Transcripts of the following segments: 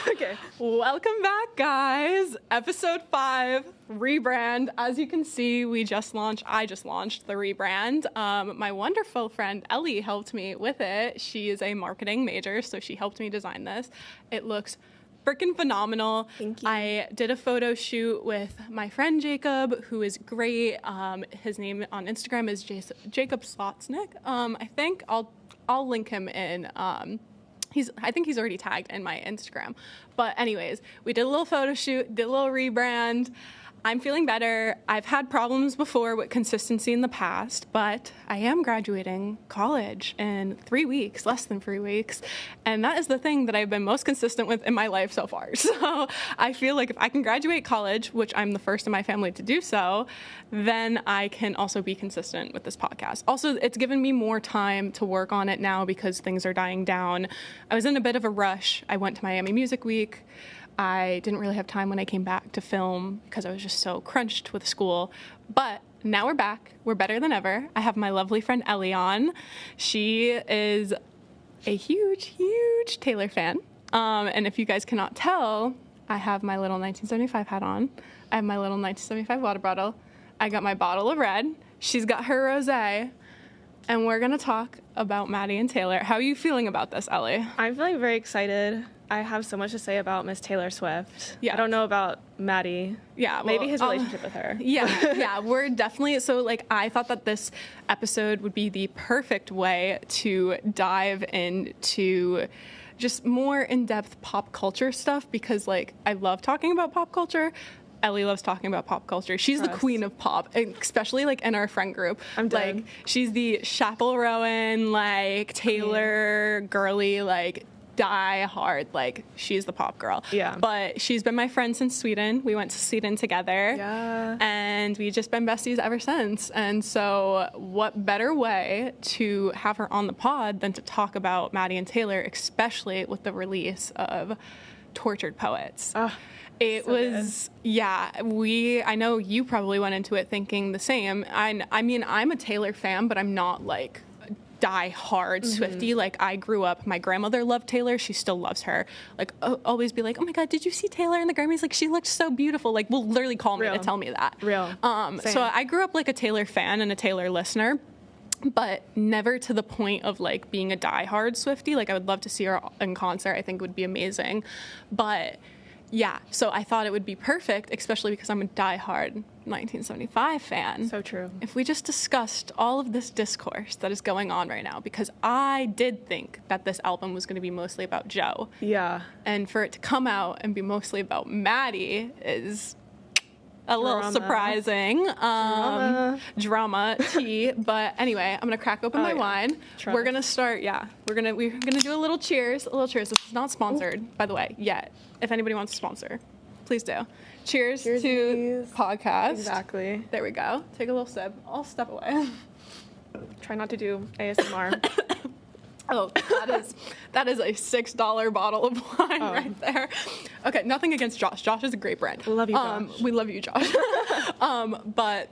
Okay. Welcome back, guys. Episode 5, rebrand. As you can see, I just launched the rebrand. My wonderful friend Ellie helped me with it. She is a marketing major, so she helped me design this. It looks freaking phenomenal. Thank you. I did a photo shoot with my friend Jacob, who is great. His name on Instagram is Jacob Slotsnick. I think I'll link him in. I think he's already tagged in my Instagram. But anyways, we did a little photo shoot, did a little rebrand. I'm feeling better. I've had problems before with consistency in the past, but I am graduating college in 3 weeks, less than 3 weeks. And that is the thing that I've been most consistent with in my life so far. So I feel like if I can graduate college, which I'm the first in my family to do so, then I can also be consistent with this podcast. Also, it's given me more time to work on it now because things are dying down. I was in a bit of a rush. I went to Miami Music Week. I didn't really have time when I came back to film because I was just so crunched with school. But now we're back. We're better than ever. I have my lovely friend Ellie on. She is a huge, huge Taylor fan. And if you guys cannot tell, I have my little 1975 hat on. I have my little 1975 water bottle. I got my bottle of red. She's got her rosé. And we're going to talk about Matty and Taylor. How are you feeling about this, Ellie? I'm feeling very excited. I have so much to say about Miss Taylor Swift. Yeah. I don't know about Matty. Yeah. Well, maybe his relationship with her. Yeah. We're definitely, so like, I thought that this episode would be the perfect way to dive into just more in-depth pop culture stuff because, like, I love talking about pop culture. Ellie loves talking about pop culture. She's the queen of pop, especially like in our friend group. I'm dead. Like, she's the Chappell-Rowan, like, Taylor, girly, like, die hard. Like, she's the pop girl. Yeah. But she's been my friend since Sweden. We went to Sweden together. Yeah. And we've just been besties ever since. And so what better way to have her on the pod than to talk about Matty and Taylor, especially with the release of Tortured Poets. It so was, good. Yeah, I know you probably went into it thinking the same. I mean, I'm a Taylor fan, but I'm not like die-hard Swiftie. Like, I grew up, my grandmother loved Taylor. She still loves her. Like, always be like, oh my God, did you see Taylor in the Grammys? Like, she looked so beautiful. Like, will literally call me to tell me that. So I grew up like a Taylor fan and a Taylor listener, but never to the point of like being a die-hard Swiftie. Like, I would love to see her in concert. I think it would be amazing. But yeah, so I thought it would be perfect, especially because I'm a die-hard 1975 fan. So true. If we just discussed all of this discourse that is going on right now, because I did think that this album was going to be mostly about Joe. Yeah. And for it to come out and be mostly about Matty is a little surprising. Drama tea. But anyway, I'm gonna crack open my wine. Trust. We're gonna start. Yeah, we're gonna do a little cheers. This is not sponsored, by the way, yet. If anybody wants to sponsor, please do. Cheers to please. Podcast. Exactly. There we go. Take a little sip. I'll step away. Try not to do ASMR. Oh, that is a $6 bottle of wine right there. Okay, nothing against Josh. Josh is a great brand. We love you, Josh. We love you, Josh. But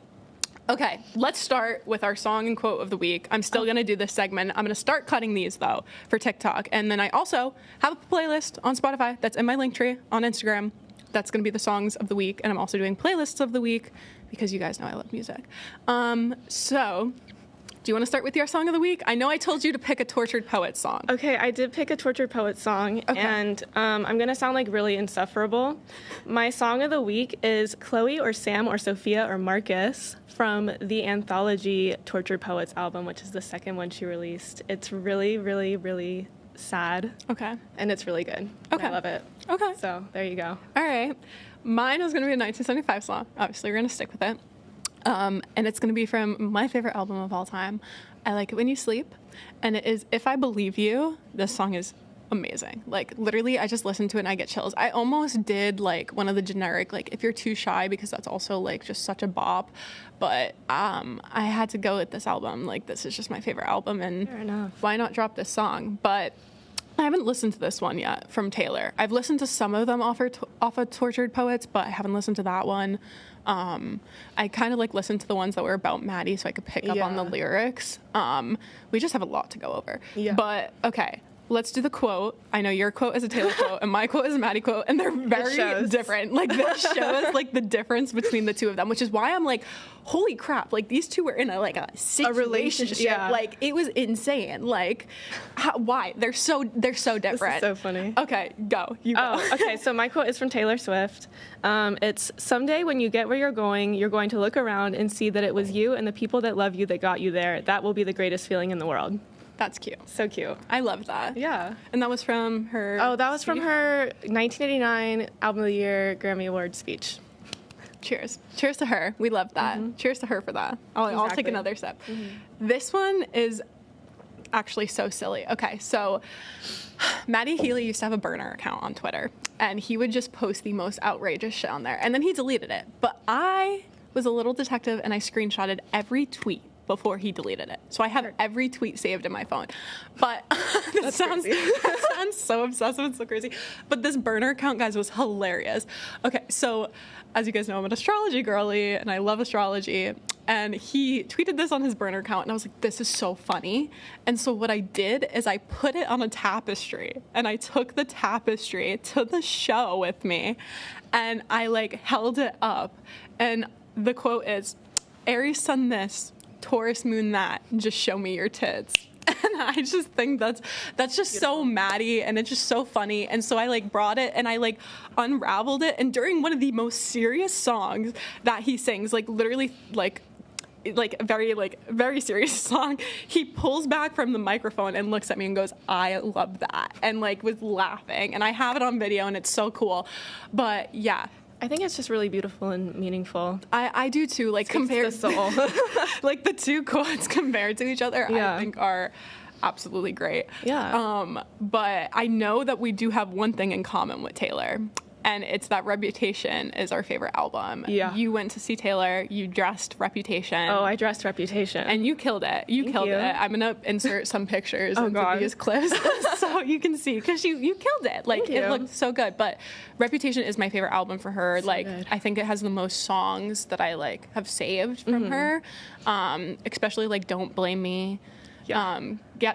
okay, let's start with our song and quote of the week. I'm still gonna do this segment. I'm gonna start cutting these though for TikTok, and then I also have a playlist on Spotify that's in my link tree on Instagram. That's gonna be the songs of the week, and I'm also doing playlists of the week because you guys know I love music. So. Do you want to start with your song of the week? I know I told you to pick a Tortured Poets song. Okay, I did pick a Tortured Poets song, and I'm going to sound like really insufferable. My song of the week is Chloe or Sam or Sophia or Marcus from the anthology Tortured Poets album, which is the second one she released. It's really, really, really sad. Okay. And it's really good. Okay. I love it. Okay. So there you go. All right. Mine is going to be a 1975 song. Obviously, we're going to stick with it. And it's going to be from my favorite album of all time, I Like It When You Sleep, and it is If I Believe You. This song is amazing. Like, literally, I just listened to it and I get chills. I almost did, like, one of the generic, like, If You're Too Shy, because that's also, like, just such a bop, but I had to go with this album. Like, this is just my favorite album, and fair enough. Why not drop this song? But I haven't listened to this one yet from Taylor. I've listened to some of them off of Tortured Poets, but I haven't listened to that one. I kind of like listened to the ones that were about Matty so I could pick up on the lyrics. We just have a lot to go over. Yeah. But okay, let's do the quote. I know your quote is a Taylor quote and my quote is a Matty quote, and they're very different. Like, this shows like the difference between the two of them, which is why I'm like, holy crap, like these two were in a relationship. Yeah. Like, it was insane. Like, why? They're so different. This is so funny. Okay, go. You go. Oh, okay. So my quote is from Taylor Swift. It's, someday when you get where you're going to look around and see that it was you and the people that love you that got you there. That will be the greatest feeling in the world. That's cute. So cute. I love that. Yeah. And that was from her... Oh, that was from her 1989 Album of the Year Grammy Award speech. Cheers. Cheers to her. We love that. Mm-hmm. Cheers to her for that. I'll take another sip. Mm-hmm. This one is actually so silly. Okay, so Matty Healy used to have a burner account on Twitter, and he would just post the most outrageous shit on there, and then he deleted it. But I was a little detective, and I screenshotted every tweet before he deleted it. So I have every tweet saved in my phone. But that sounds so obsessive and so crazy. But this burner account, guys, was hilarious. Okay, so as you guys know, I'm an astrology girly and I love astrology. And he tweeted this on his burner account and I was like, this is so funny. And so what I did is I put it on a tapestry and I took the tapestry to the show with me and I like held it up. And the quote is, Aries sun this, Taurus moon that, just show me your tits. And I just think that's just so Matty and it's just so funny. And so I like brought it and I like unraveled it. And during one of the most serious songs that he sings, like literally like a very serious song, he pulls back from the microphone and looks at me and goes, I love that. And like was laughing. And I have it on video and it's so cool. But yeah. I think it's just really beautiful and meaningful. I do too. Like compared to the soul. Like the two quotes compared to each other, I think are absolutely great. Yeah. But I know that we do have one thing in common with Taylor. And it's that Reputation is our favorite album. Yeah. You went to see Taylor. You dressed Reputation. Oh, I dressed Reputation. And you killed it. You killed it. I'm going to insert some pictures into these clips so you can see. Because you killed it. Like, it looked so good. But Reputation is my favorite album for her. So like, good. I think it has the most songs that I, like, have saved from her. Especially, like, Don't Blame Me. Yeah.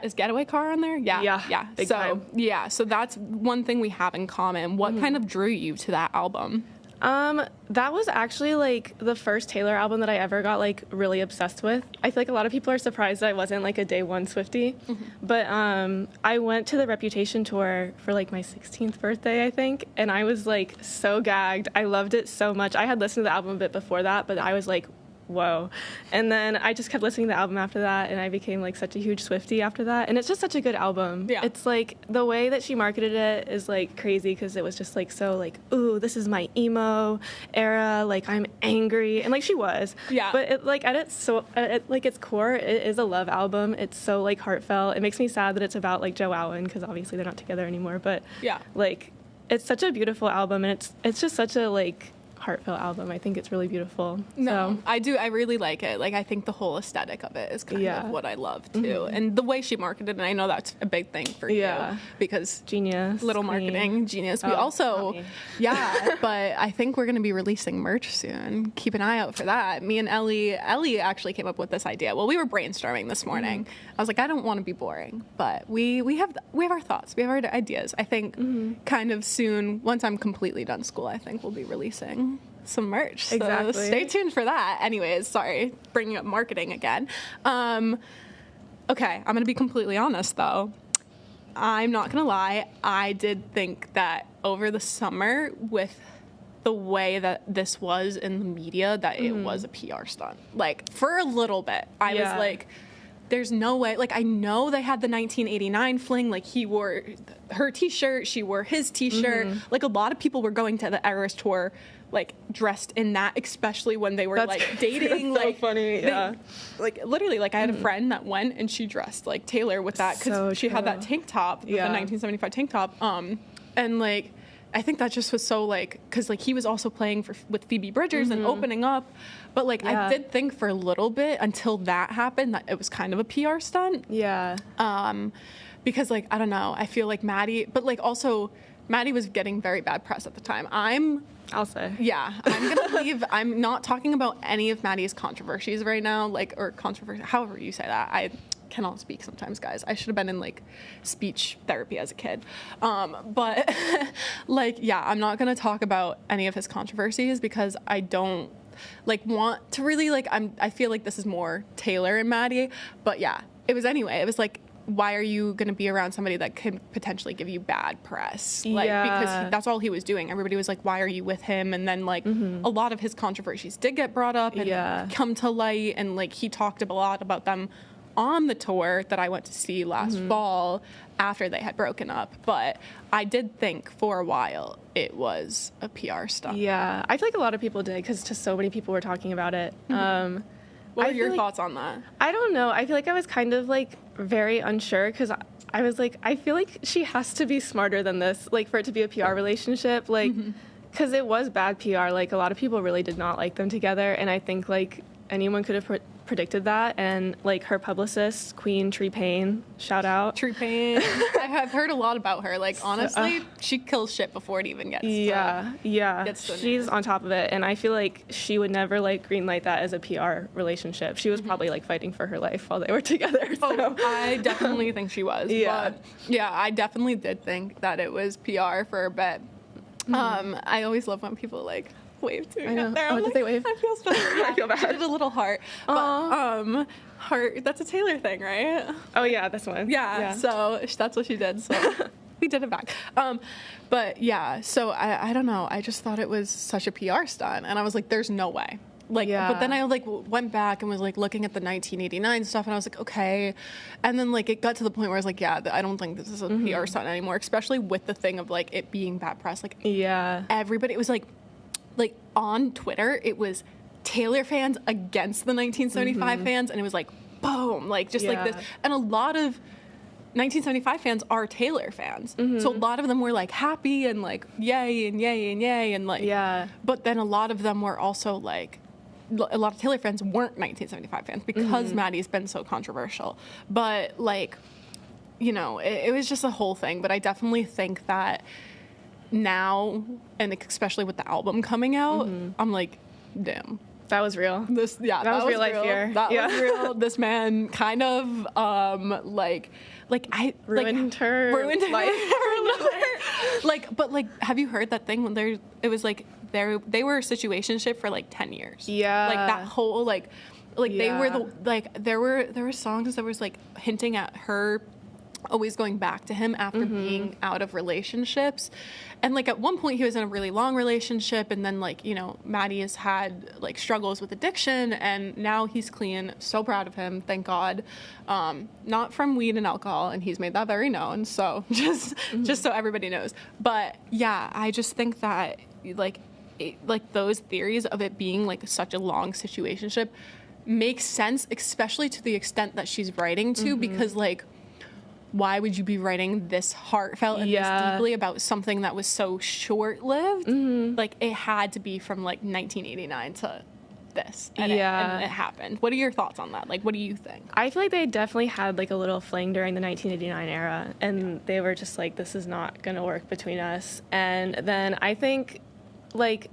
Is Getaway Car on there? Yeah. Big time. Yeah, so that's one thing we have in common. What kind of drew you to that album? That was actually like the first Taylor album that I ever got like really obsessed with. I feel like a lot of people are surprised that I wasn't like a day one Swiftie. But I went to the Reputation tour for like my 16th birthday, I think, and I was like so gagged. I loved it so much. I had listened to the album a bit before that, but I was like, whoa. And then I just kept listening to the album after that, and I became like such a huge Swiftie after that. And it's just such a good album. Yeah. It's like the way that she marketed it is like crazy because it was just like so like, ooh, this is my emo era, like I'm angry, and like she was. Yeah. But it like at its core, it is a love album. It's so like heartfelt. It makes me sad that it's about like Joe Alwyn because obviously they're not together anymore. But yeah, like it's such a beautiful album, and it's just such a like heartfelt album. I think it's really beautiful. No, I do. I really like it. Like, I think the whole aesthetic of it is kind of what I love too. And the way she marketed it, and I know that's a big thing for you because genius, little marketing genius. We also, but I think we're going to be releasing merch soon. Keep an eye out for that. Me and Ellie actually came up with this idea. Well, we were brainstorming this morning. I was like, I don't want to be boring, but we have our thoughts. We have our ideas. I think kind of soon, once I'm completely done school, I think we'll be releasing some merch. So stay tuned for that. Anyways, sorry, bringing up marketing again. Okay, I'm going to be completely honest, though. I'm not going to lie. I did think that over the summer, with the way that this was in the media, that it was a PR stunt. Like, for a little bit, I was like, there's no way. Like, I know they had the 1989 fling. Like, he wore her T-shirt, she wore his T-shirt. Like, a lot of people were going to the Eras tour, like, dressed in that, especially when they were, like, dating. That's like, so funny, like, literally, like, I had a friend that went and she dressed like Taylor with that because she had that tank top, the 1975 tank top. And, like, I think that just was so, like, because, like, he was also playing with Phoebe Bridgers and opening up. But, like, I did think for a little bit until that happened that it was kind of a PR stunt. Yeah. Because, like, I don't know. I feel like Matty, but, like, also Matty was getting very bad press at the time. I'll say. Yeah. I'm going to leave. I'm not talking about any of Matty's controversies right now, like, or controversy, however you say that. I cannot speak sometimes, guys. I should have been in like speech therapy as a kid. But like, yeah, I'm not going to talk about any of his controversies because I don't like want to really like, I feel like this is more Taylor and Matty, but yeah, it was like, why are you going to be around somebody that could potentially give you bad press? Like, because that's all he was doing. Everybody was like, why are you with him? And then like a lot of his controversies did get brought up and come to light. And like, he talked a lot about them on the tour that I went to see last fall after they had broken up. But I did think for a while it was a PR stunt. Yeah, I feel like a lot of people did because just so many people were talking about it. What are your thoughts on that? I don't know. I feel like I was kind of like very unsure because I was like, I feel like she has to be smarter than this, like for it to be a PR relationship, like because it was bad PR. Like a lot of people really did not like them together, and I think like anyone could have predicted that. And like her publicist, Queen Tree Payne, shout out Tree Payne. I have heard a lot about her. Like honestly, she kills shit before it even gets she's on top of it, and I feel like she would never like greenlight that as a PR relationship. She was probably like fighting for her life while they were together. So. Oh, I definitely think she was. But yeah, I definitely did think that it was PR for a bit. I always love when people like wave to me out there. Oh, did they wave? I feel special. I feel bad. She did a little heart. But, heart, that's a Taylor thing, right? Oh, yeah, this one. Yeah, so that's what she did. So we did it back. But yeah, so I don't know. I just thought it was such a PR stunt. And I was like, there's no way. Like, but then I like went back and was like looking at the 1989 stuff, and I was like, okay. And then like it got to the point where I was like, yeah, I don't think this is a PR stunt anymore, especially with the thing of like it being bad press. Like, everybody, it was like on Twitter, it was Taylor fans against the 1975 fans, and it was like boom, like just like this. And a lot of 1975 fans are Taylor fans, so a lot of them were like happy and like yay and yay and yay and like but then a lot of them were also like, a lot of Taylor fans weren't 1975 fans because Matty's been so controversial. But like, you know, it was just a whole thing. But I definitely think that now, and especially with the album coming out, I'm like, damn, that was real. That was real life here. That was real. This man kind of like I ruined her life. Like, but like, have you heard that thing when it was like they were a situationship for like 10 years. Yeah. Like that whole like they were there were songs that was like hinting at her always going back to him after being out of relationships. And like at one point he was in a really long relationship, and then like, you know, Matty has had like struggles with addiction, and now he's clean. So proud of him, thank God. Not from weed and alcohol, and he's made that very known. So just so everybody knows. But yeah, I just think that like those theories of it being like such a long situationship makes sense, especially to the extent that she's writing to, because like, why would you be writing this heartfelt and this deeply about something that was so short-lived? Like, it had to be from, like, 1989 to this. And it happened. What are your thoughts on that? Like, what do you think? I feel like they definitely had, like, a little fling during the 1989 era. And they were just like, this is not going to work between us. And then I think, like,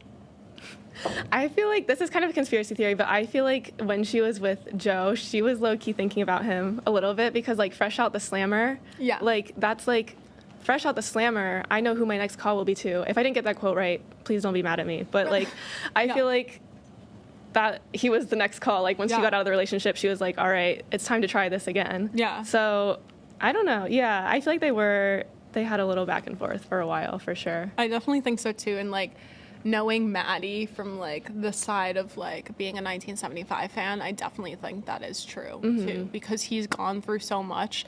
I feel like this is kind of a conspiracy theory, but I feel like when she was with Joe, she was low-key thinking about him a little bit, because like Fresh Out the Slammer, like that's like Fresh Out the Slammer, I know who my next call will be to. If I didn't get that quote right, please don't be mad at me, but like I feel like that he was the next call. Like once she got out of the relationship, she was like, all right, it's time to try this again. So I don't know. I feel like they had a little back and forth for a while, for sure. I definitely think so too. And like, knowing Matty from like the side of like being a 1975 fan, I definitely think that is true too, because he's gone through so much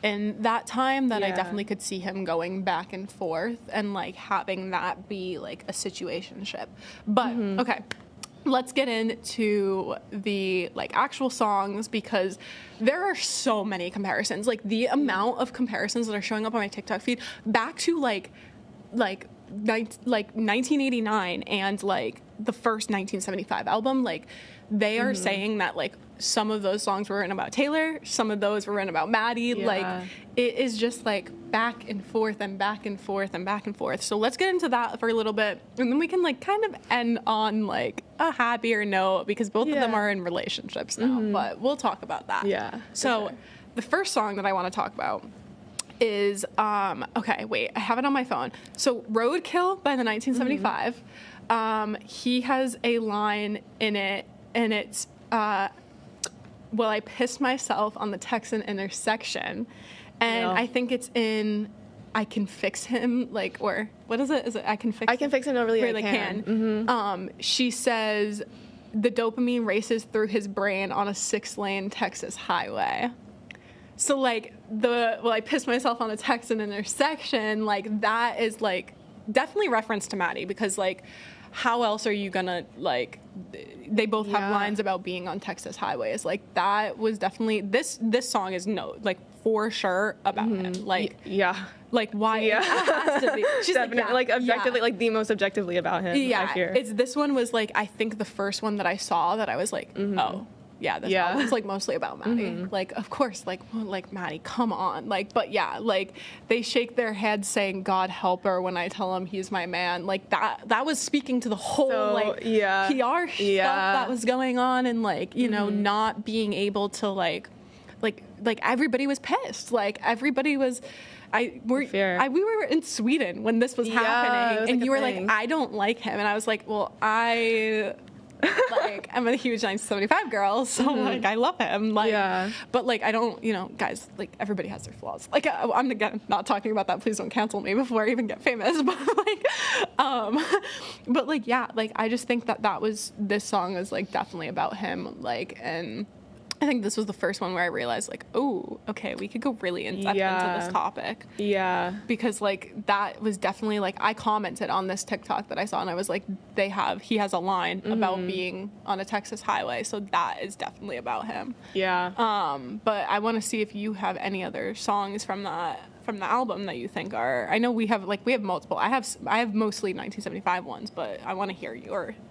in that time that I definitely could see him going back and forth and like having that be like a situationship. But okay, let's get into the like actual songs, because there are so many comparisons. Like the amount of comparisons that are showing up on my TikTok feed back to like 1989 and like the first 1975 album, like they are saying that like some of those songs were written about Taylor, some of those were written about Matty. Like it is just like back and forth and back and forth and back and forth. So let's get into that for a little bit, and then we can like kind of end on like a happier note, because both of them are in relationships now, but we'll talk about that. So the first song that I want to talk about is, okay, wait, I have it on my phone. So Roadkill by the 1975. He has a line in it, and it's, well, I pissed myself on the Texan intersection. And I think it's in I Can Fix Him, like, or what is it? Is it I Can Fix Him? No, really, I can. Mm-hmm. She says, the dopamine races through his brain on a 6-lane Texas highway. So, like, I pissed myself on a Texan intersection, like, that is, like, definitely reference to Matty, because, like, how else are you gonna, like, they both have lines about being on Texas highways. Like, that was definitely, this song is for sure about him. Like, like, why? Yeah. It has to be. She's definitely, like, objectively, like, the most objectively about him. Yeah. This one was, like, I think the first one that I saw that I was like, oh. Yeah, this album's, like, mostly about Matty. Like, of course, like, Matty, come on. Like, but yeah, like, they shake their heads saying, God help her when I tell him he's my man. Like, that was speaking to the whole, PR stuff that was going on, and, like, you know, not being able to, like, everybody was pissed. Like, everybody was... we were in Sweden when this was happening, and you were like, I don't like him. And I was like, well, like, I'm a huge 1975 girl, so like, I love him. Like, but like, I don't, you know, guys, like, everybody has their flaws. Like, I'm again not talking about that. Please don't cancel me before I even get famous. But like, yeah, like, I just think this song is like definitely about him. Like, and I think this was the first one where I realized, like, oh, okay, we could go really in depth into this topic. Yeah. Because, like, that was definitely, like, I commented on this TikTok that I saw, and I was like, he has a line about being on a Texas highway, so that is definitely about him. Yeah. But I want to see if you have any other songs from the album that you think are, I know we have multiple. I have mostly 1975 ones, but I want to hear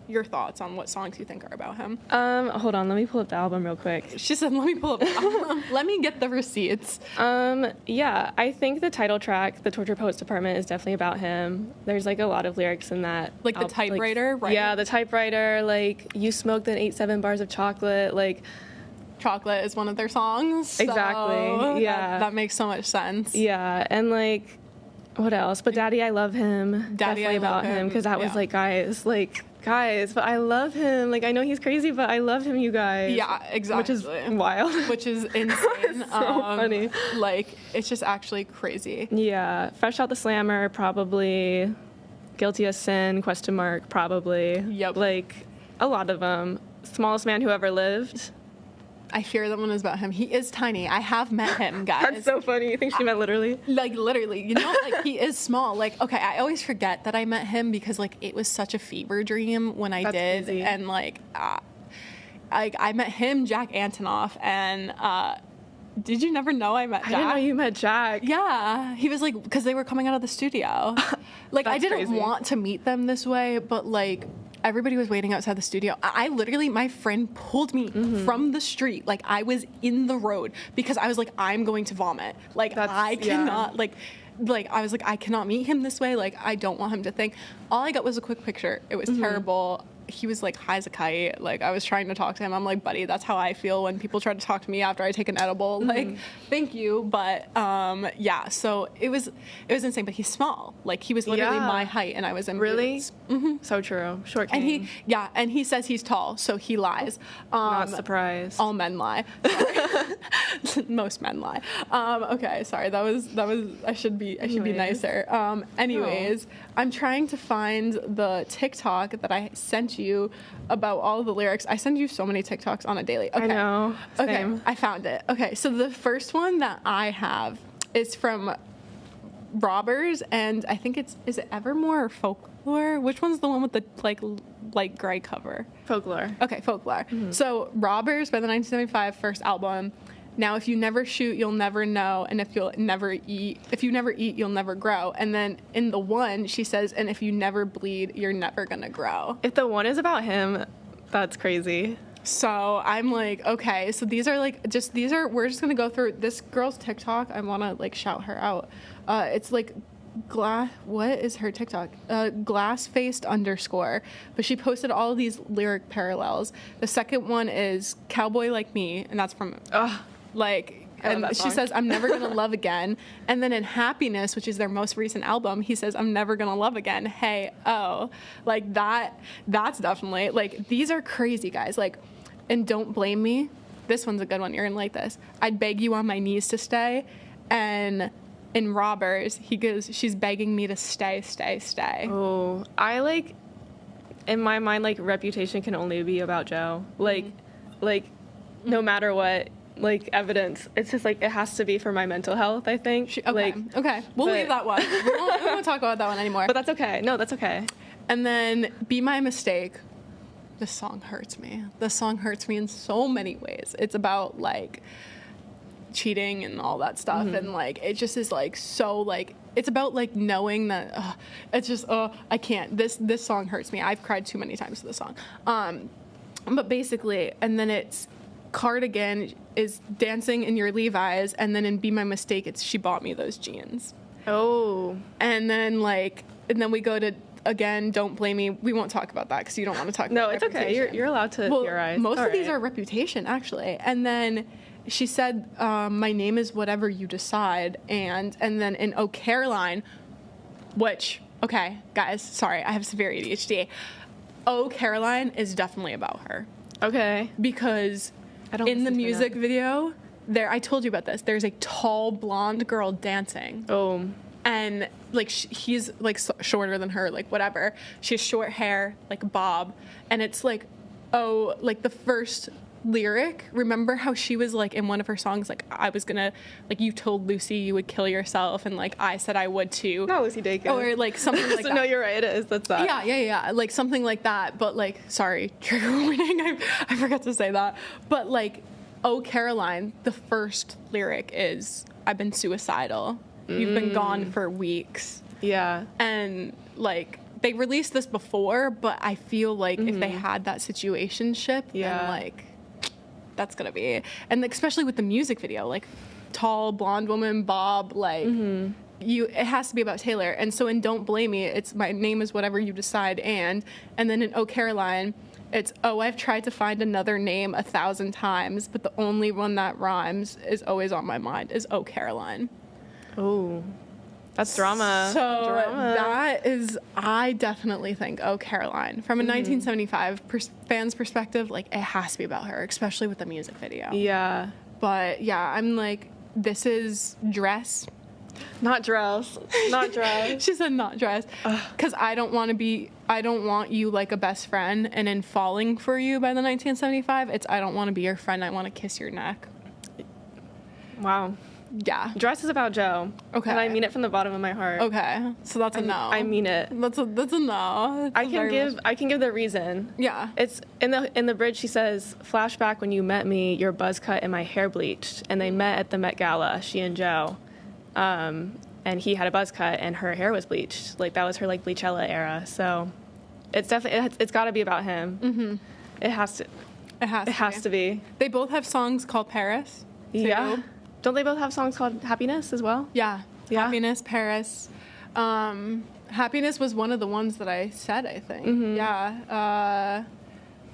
your thoughts on what songs you think are about him. Hold on, let me pull up the album real quick. She said, let me pull up the album. Let me get the receipts. Yeah, I think the title track, The Torture Poets Department, is definitely about him. There's, like, a lot of lyrics in that. Like the typewriter, right? Yeah, the typewriter, like, you smoked and ate 7 bars of chocolate, like... Chocolate is one of their songs. Exactly. So yeah. That makes so much sense. Yeah. And, like, what else? But Daddy, I Love Him. Definitely about him. Because that was like, guys, but I love him. Like, I know he's crazy, but I love him, you guys. Yeah, exactly. Which is wild. Which is insane. So funny. Like, it's just actually crazy. Yeah. Fresh Out the Slammer, probably. Guilty as Sin, ? Probably. Yep. Like, a lot of them. Smallest Man Who Ever Lived. I fear that one is about him. He is tiny. I have met him, guys. That's so funny. You think she meant literally? Like, literally. You know, like, he is small. Like, okay, I always forget that I met him because, like, it was such a fever dream when I did. Crazy. And, like, I met him, Jack Antonoff, and did you never know I met Jack? I didn't know you met Jack. Yeah. He was, like, because they were coming out of the studio. Like, I didn't want to meet them this way, but, like... Everybody was waiting outside the studio. I literally, my friend pulled me from the street. Like, I was in the road because I was like, I'm going to vomit. Like, I cannot, like, I was like, I cannot meet him this way. Like, I don't want him to think. All I got was a quick picture. It was terrible. He was, like, high as a kite. Like, I was trying to talk to him. I'm like, buddy, that's how I feel when people try to talk to me after I take an edible. Like, thank you. But, yeah, so it was insane. But he's small. Like, he was literally my height, and I was in boots. Really? So true. Short king. And he says he's tall, so he lies. Not surprised. All men lie. Most men lie. Okay, sorry. That was. I should be nicer. Anyways, I'm trying to find the TikTok that I sent you about all of the lyrics. I send you so many TikToks on a daily. Okay. I know. Same. Okay, I found it. Okay, so the first one that I have is from Robbers, and I think is it Evermore or Folklore? Which one's the one with the light gray cover? Folklore. Okay, Folklore. So Robbers by the 1975 first album. Now, if you never shoot, you'll never know, and if you never eat, you'll never grow. And then in the one, she says, and if you never bleed, you're never gonna grow. If the one is about him, that's crazy. So I'm like, okay, so we're just gonna go through this girl's TikTok. I wanna, like, shout her out. It's like what is her TikTok? Glass-faced _. But she posted all of these lyric parallels. The second one is Cowboy Like Me, and that's from... like, And she says, I'm never gonna love again. And then in Happiness, which is their most recent album, he says, I'm never gonna love again. Hey, oh. Like that's definitely, like, these are crazy, guys. Like, and Don't Blame Me. This one's a good one. You're gonna like this. I'd beg you on my knees to stay. And in Robbers, he goes, she's begging me to stay, stay, stay. Oh, I like, in my mind, like, Reputation can only be about Joe. Like, no matter what, like, evidence. It's just, like, it has to be for my mental health, I think. Okay. We'll leave that one. We won't talk about that one anymore. But that's okay. No, that's okay. And then Be My Mistake. This song hurts me. This song hurts me in so many ways. It's about, like, cheating and all that stuff. And, like, it just is, like, so, like, it's about, like, knowing that, it's just, I can't. This song hurts me. I've cried too many times to this song. But basically, and then it's Cardigan is dancing in your Levi's, and then in Be My Mistake, it's she bought me those jeans. Oh. And then, like, and then we go to, again, Don't Blame Me. We won't talk about that because you don't want to talk about No, it's Reputation. Okay. You're allowed to theorize. Most of these are Reputation, actually. And then she said, my name is whatever you decide. And then in Oh Caroline, which, okay, guys, sorry, I have severe ADHD. Oh Caroline is definitely about her. Okay. Because in the music video, I told you about this, there's a tall blonde girl dancing. Oh. And, like, he's, like, shorter than her, like, whatever. She has short hair, like, bob. And it's, like, oh, like, the first lyric, remember how she was, like, in one of her songs, like, I was gonna, like, you told Lucy you would kill yourself, and, like, I said I would too. Not Lucy Dacus. Or, like, something like that. No, you're right, it is. That's that. Yeah. Like, something like that. But, like, sorry, trigger warning, I forgot to say that. But, like, Oh Caroline, the first lyric is, I've been suicidal. You've been gone for weeks. Yeah. And, like, they released this before, but I feel like if they had that situationship, then, like, that's gonna be, and especially with the music video, like, tall blonde woman, bob, like, it has to be about Taylor. And so in Don't Blame Me, it's my name is whatever you decide, and then in Oh Caroline, it's, oh, I've tried to find another name 1,000 times, but the only one that rhymes is always on my mind is Oh Caroline. Oh, that's drama. So that is, I definitely think Oh Caroline, from a 1975 fan's perspective, like, it has to be about her, especially with the music video. Yeah. But yeah, I'm like, this is Dress. Not Dress. Not Dress. She said not Dress. Because I don't want you like a best friend. And in Falling for You by the 1975, it's I don't want to be your friend, I want to kiss your neck. Wow. Yeah. Dress is about Joe. Okay. And I mean it from the bottom of my heart. Okay. So that's a no. I mean it. That's a no. I can give the reason. Yeah. It's in the bridge she says, flashback when you met me, your buzz cut and my hair bleached. And they met at the Met Gala, she and Joe. And he had a buzz cut and her hair was bleached. Like, that was her, like, Bleachella era. So it's definitely, it's got to be about him. Mm-hmm. It has to be. They both have songs called Paris. Too. Yeah. Don't they both have songs called Happiness as well? Yeah. Happiness, Paris. Happiness was one of the ones that I said, I think. Mm-hmm.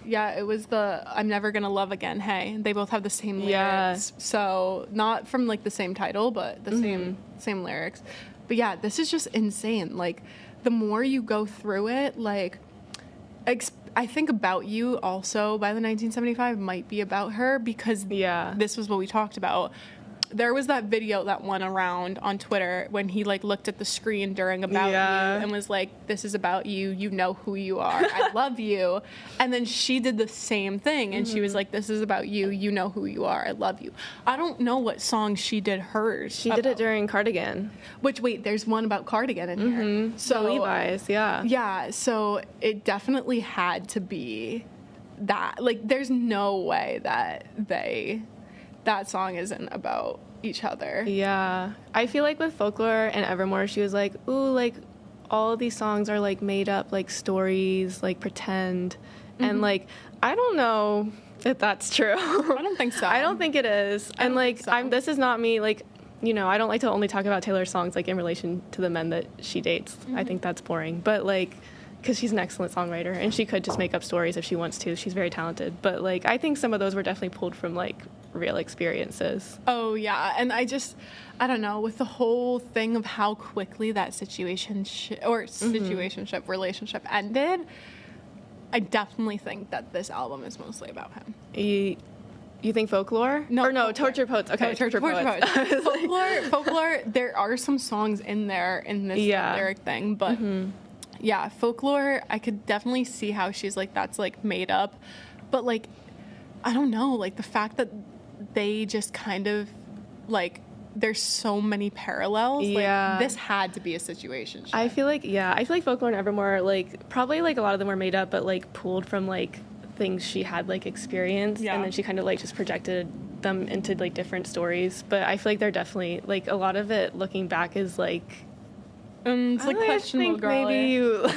Yeah, it was the I'm Never Gonna Love Again, Hey. They both have the same lyrics. Yeah. So not from, like, the same title, but the same lyrics. But yeah, this is just insane. Like, the more you go through it, like, I think About You also by the 1975 might be about her, because this was what we talked about. There was that video that went around on Twitter when he, like, looked at the screen during About You and was like, this is about you. You know who you are. I love you. And then she did the same thing. And she was like, this is about you. You know who you are. I love you. I don't know what song she did hers. She did it during Cardigan. Which, wait, there's one about Cardigan in here. So the Levi's, yeah. Yeah, so it definitely had to be that. Like, there's no way that that song isn't about each other. Yeah. I feel like with Folklore and Evermore, she was like, ooh, like, all of these songs are, like, made up, like, stories, like, pretend. And, like, I don't know if that's true. I don't think so. I don't think it is. And, like, this is not me, like, you know, I don't like to only talk about Taylor's songs, like, in relation to the men that she dates. I think that's boring. But, like, because she's an excellent songwriter, and she could just make up stories if she wants to. She's very talented. But, like, I think some of those were definitely pulled from, like, real experiences. Oh, yeah. And I don't know, with the whole thing of how quickly that situationship relationship ended, I definitely think that this album is mostly about him. You think folklore? No, or no, folklore. Torture Poets. Okay, No, Torture Poets. folklore, there are some songs in there in this lyric thing, but yeah, folklore, I could definitely see how she's like, that's like made up. But like, I don't know, like the fact that they just kind of like, there's so many parallels. Yeah. Like, this had to be a situation. I feel like folklore and Evermore, like, probably like a lot of them were made up, but like pulled from like things she had like experienced, and then she kind of like just projected them into like different stories. But I feel like they're definitely like a lot of it looking back is like it's like questionable, girl. Maybe you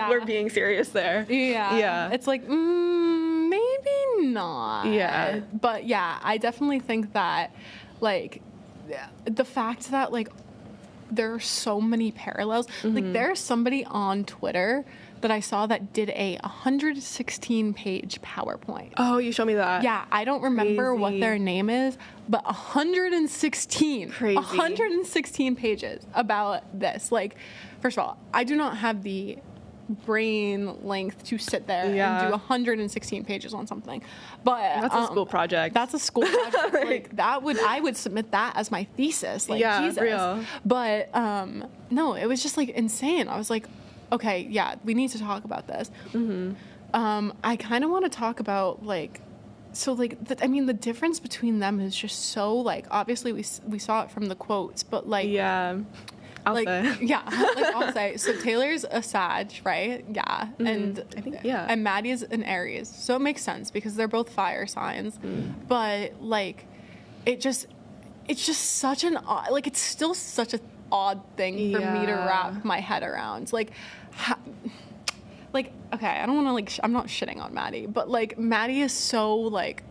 were being serious there. Yeah. It's like maybe not. Yeah. But yeah, I definitely think that like the fact that like there are so many parallels. Like there's somebody on Twitter that I saw that did a 116-page PowerPoint. Oh, you showed me that. Yeah, I don't remember what their name is, but 116. Crazy. 116 pages about this. Like, first of all, I do not have the brain length to sit there and do 116 pages on something. But that's a school project. That's a school project. Like I would submit that as my thesis. Like, Jesus. Real. But no, it was just like insane. I was like, okay, yeah, we need to talk about this. I kind of want to talk about like, so like, the difference between them is just so like, obviously we saw it from the quotes, but like, I'll say. So Taylor's a Sag, right? Yeah, and I think and Matty is an Aries, so it makes sense because they're both fire signs. But like, it's just such an odd, like, it's still such an odd thing for me to wrap my head around. Like, okay, I don't want to like, I'm not shitting on Matty, but like Matty is so like,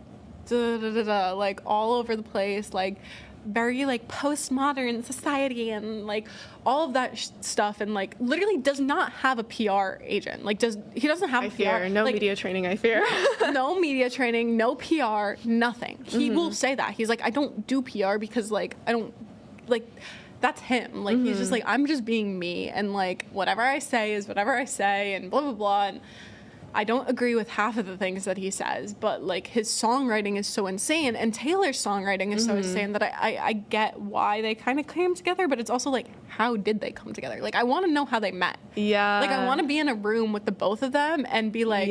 like all over the place, like very like postmodern society and like all of that stuff, and like literally does not have a PR agent. Like he doesn't have a PR. No like, media training, I fear. No media training, no PR, nothing. He will say that. He's like, I don't do PR because like I don't like. That's him. Like, he's just like, I'm just being me, and like whatever I say is whatever I say, and blah blah blah. And I don't agree with half of the things that he says, but like his songwriting is so insane, and Taylor's songwriting is so insane that I get why they kind of came together, but it's also like, how did they come together? Like, I want to know how they met. Yeah. Like, I want to be in a room with the both of them and be like,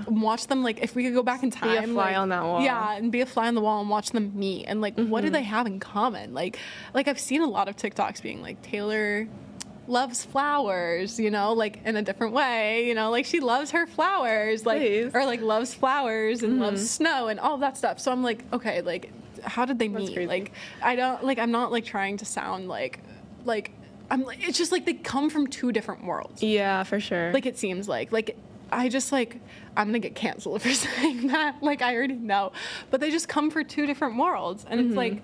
watch them, like, if we could go back in time. Be a fly on that wall. Yeah, and be a fly on the wall and watch them meet. And like, what do they have in common? Like I've seen a lot of TikToks being like, Taylor loves flowers, you know, like in a different way, you know, like she loves her flowers, like, or like loves flowers and loves snow and all that stuff. So I'm like, okay, like, how did they meet? Like, I don't, like, I'm not like trying to sound like I'm like, it's just like they come from two different worlds. Yeah, for sure. Like, it seems like I just like, I'm gonna get canceled for saying that. Like, I already know, but they just come for two different worlds, and it's like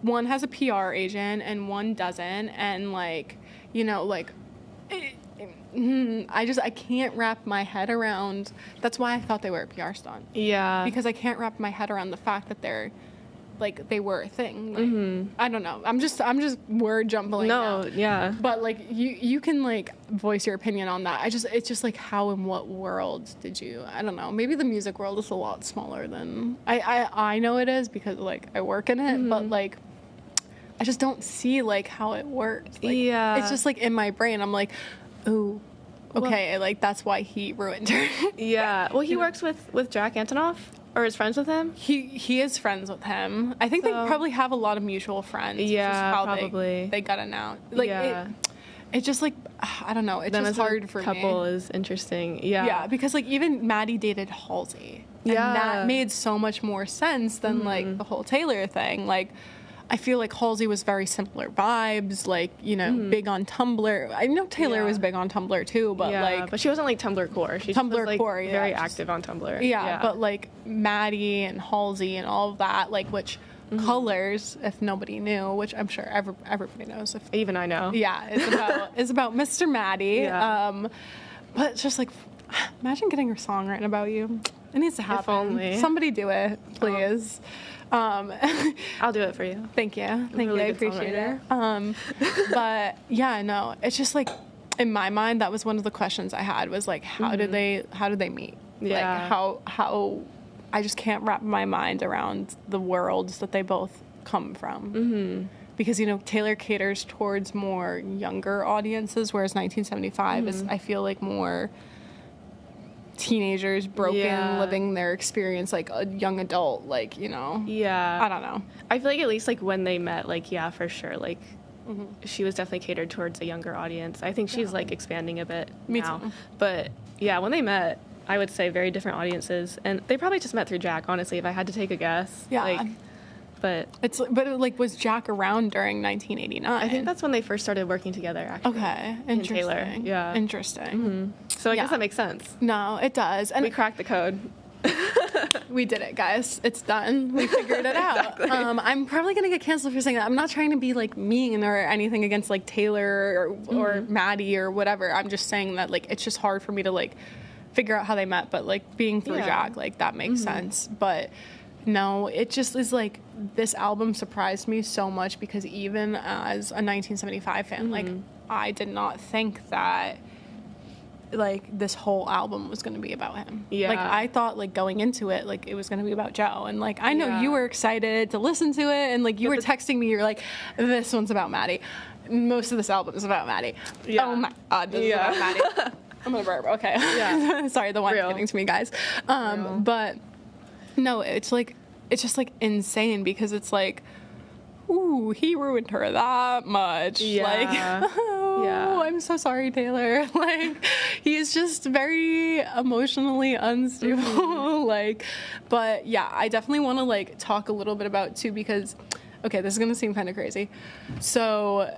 one has a PR agent and one doesn't, and like, you know, like, I can't wrap my head around. That's why I thought they were a PR stunt. Yeah. Because I can't wrap my head around the fact that they're, like, they were a thing. Like, I don't know. I'm just word jumbling. No, yeah. But like, you can like voice your opinion on that. It's just like, how in what world did you? I don't know. Maybe the music world is a lot smaller than I know it is because like I work in it, but like, I just don't see like how it works. Like, it's just like in my brain. I'm like, ooh, okay, like that's why he ruined her. Well, he works with Jack Antonoff, or is friends with him. He is friends with him. I think they probably have a lot of mutual friends. Yeah, how probably they got announced. Like it just like, I don't know. It's just hard for me. Couple is interesting. Yeah, because like even Matty dated Halsey. And that made so much more sense than like the whole Taylor thing. Like, I feel like Halsey was very similar vibes, like, you know, big on Tumblr. I know Taylor was big on Tumblr too, but like... But she wasn't like Tumblr core. She was like very active on Tumblr. Yeah, but like Matty and Halsey and all of that, like, which Colors, if nobody knew, which I'm sure everybody knows. Even I know. Yeah, is about Mr. Matty. But it's just like, imagine getting your song written about you. It needs to happen. If only. Somebody do it, please. I'll do it for you. Thank you. Thank you. I appreciate it. But yeah, no, it's just like, in my mind, that was one of the questions I had was like, how did they meet? Yeah. Like how I just can't wrap my mind around the worlds that they both come from. Mm-hmm. Because, you know, Taylor caters towards more younger audiences, whereas 1975 is, I feel like, more teenagers broken, living their experience like a young adult, like, you know. Yeah. I don't know. I feel like at least like when they met, like, yeah, for sure, like she was definitely catered towards a younger audience. I think she's like expanding a bit now. Too. But yeah, when they met, I would say very different audiences, and they probably just met through Jack, honestly, if I had to take a guess. Yeah. Like, but was Jack around during 1989? I think that's when they first started working together, actually. Okay, interesting. Taylor, yeah. Interesting. Mm-hmm. So I guess that makes sense. No, it does. And We cracked the code. we did it, guys. It's done. We figured it out. Exactly. I'm probably going to get canceled for saying that. I'm not trying to be, like, mean or anything against, like, Taylor or Matty or whatever. I'm just saying that, like, it's just hard for me to, like, figure out how they met. But, like, being through Jack, like, that makes sense. But no, it just is, like, this album surprised me so much because even as a 1975 fan, like, I did not think that, like, this whole album was going to be about him. Yeah. Like, I thought, like, going into it, like, it was going to be about Joe. And, like, I know you were excited to listen to it. And, like, you were texting me. You're like, this one's about Matty. Most of this album is about Matty. Yeah. Oh, my God. This is about Matty. I'm going to burp. Okay. Yeah. Sorry, the wine's getting to me, guys. But, no, it's, like, it's just, like, insane because it's, like, ooh, he ruined her that much. Yeah. Like, oh, I'm so sorry, Taylor. Like, he is just very emotionally unstable. Like, but yeah, I definitely want to, like, talk a little bit about, too, because, okay, this is going to seem kind of crazy. So,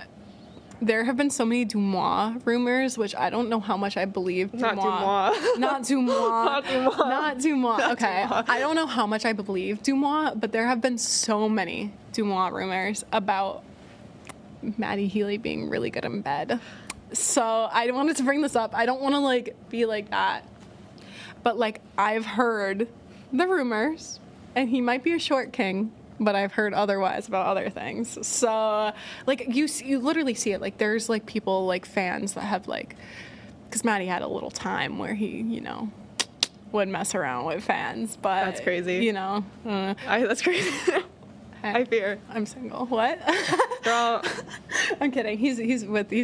there have been so many Dumois rumors, which I don't know how much I believe. Not Dumois. Not Dumois. Not Dumois. Not Dumois. Not Okay. Dumois. I don't know how much I believe Dumois, but there have been so many Dumois rumors about Matty Healy being really good in bed. So I wanted to bring this up. I don't want to, like, be like that. But, like, I've heard the rumors, and he might be a short king, but I've heard otherwise about other things. So, like, you literally see it. Like, there's, like, people, like, fans that have, like, because Matty had a little time where he, you know, would mess around with fans. But That's crazy. You know. That's crazy. I fear. I'm single. What? Girl. I'm kidding. He's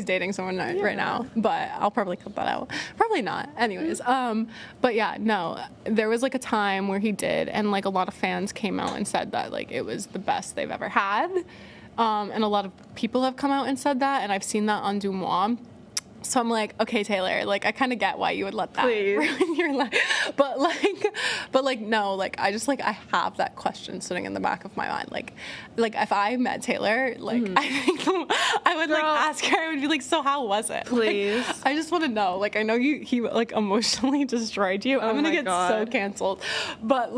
dating someone right now, but I'll probably cut that out. Probably not. Anyways, but yeah, no, there was, like, a time where he did, and, like, a lot of fans came out and said that, like, it was the best they've ever had, and a lot of people have come out and said that, and I've seen that on Dumois. So I'm like, okay, Taylor, like, I kind of get why you would let that ruin your life. But like, no, like, I just, like, I have that question sitting in the back of my mind. Like if I met Taylor, like, I think I would, like, ask her, I would be like, so how was it? Please. Like, I just want to know. Like, I know he, like, emotionally destroyed you. I'm going to get so canceled. But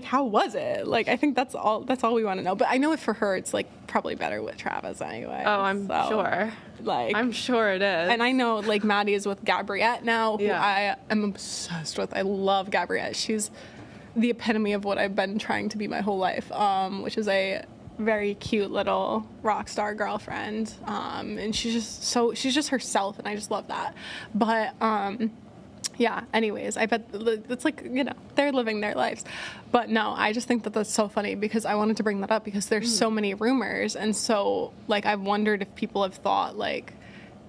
how was it? Like, I think that's all we want to know. But I know for her, it's, like, probably better with Travis anyway. Oh, I'm sure. Like, I'm sure it is. And I know, like, Matty is with Gabriette now, who I am obsessed with. I love Gabriette. She's the epitome of what I've been trying to be my whole life, which is a very cute little rock star girlfriend. And she's just herself, and I just love that. But, yeah, anyways, I bet it's, like, you know, they're living their lives. But no, I just think that that's so funny because I wanted to bring that up because there's so many rumors. And so, like, I've wondered if people have thought, like,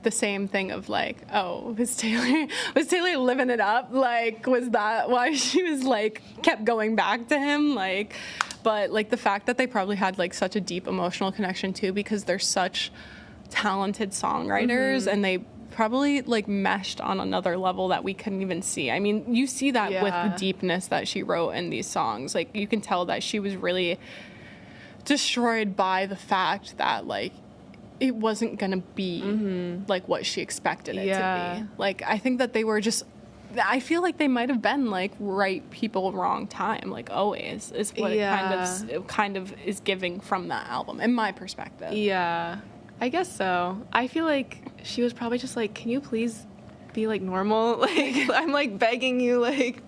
the same thing of, like, oh, was Taylor living it up? Like, was that why she was, like, kept going back to him? Like, but, like, the fact that they probably had, like, such a deep emotional connection too because they're such talented songwriters and they probably, like, meshed on another level that we couldn't even see. I mean, you see that with the deepness that she wrote in these songs. Like, you can tell that she was really destroyed by the fact that, like, it wasn't gonna be like what she expected it to be. Like, I think that they were just, I feel like they might have been, like, right people, wrong time, like, always is what it kind of is giving from that album, in my perspective. Yeah, I guess so. I feel like she was probably just like, can you please be like normal. Like I'm like begging you, like.